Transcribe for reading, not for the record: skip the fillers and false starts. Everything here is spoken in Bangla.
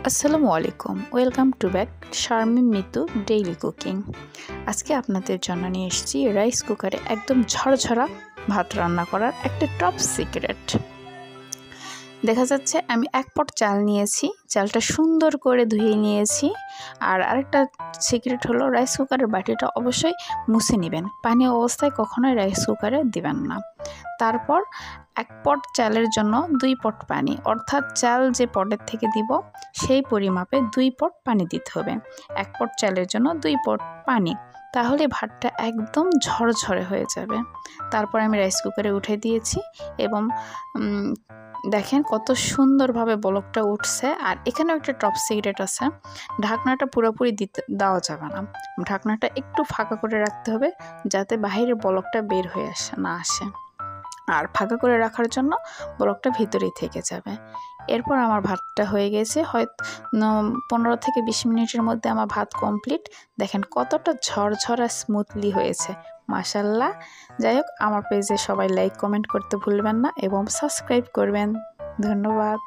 আসসালামু আলাইকুম, welcome to back Sharmin Mitu daily cooking. আজকে আপনাদের জন্য নিয়ে এসেছি রাইস কুকারে একদম ঝরঝরা ভাত রান্না করার একটা টপ সিক্রেট। দেখা যাচ্ছে আমি 1 পট চাল নিয়েছি, চালটা সুন্দর করে ধুয়ে নিয়েছি। আর আরেকটা সিক্রেট হলো রাইস কুকারের বাটিটা অবশ্যই মুছে নেবেন, পানি অবস্থায় কখনোই রাইস কুকারে দিবেন না। তারপর 1 পট চালের জন্য 2 পট পানি, অর্থাৎ চাল যে পটের থেকে দিব সেই পরিমাপে 2 পট পানি দিতে হবে। 1 পট চালের জন্য 2 পট পানি, তাহলে ভাতটা একদম ঝরঝরে হয়ে যাবে। তারপর আমি রাইস কুকারে উঠে দিয়েছি এবং দেখেন কত সুন্দরভাবে বলকটা উঠছে। আর এখানেও একটা টপ সিক্রেট আছে, ঢাকনাটা পুরোপুরি দেওয়া যাবে না, ঢাকনাটা একটু ফাঁকা করে রাখতে হবে যাতে বাহিরের বলকটা বের হয়ে না আসে। আর ফাঁকা করে রাখার জন্য বলকটা ভিতরেই থেকে যাবে। এরপর আমার ভাতটা হয়ে গেছে, হয়তো 15 থেকে 20 মিনিটের মধ্যে আমার ভাত কমপ্লিট। দেখেন কতটা ঝরঝরা স্মুথলি হয়েছে, মাশাল্লাহ। যাই হোক, আমার পেজে সবাই লাইক কমেন্ট করতে ভুলবেন না এবং সাবস্ক্রাইব করবেন। ধন্যবাদ।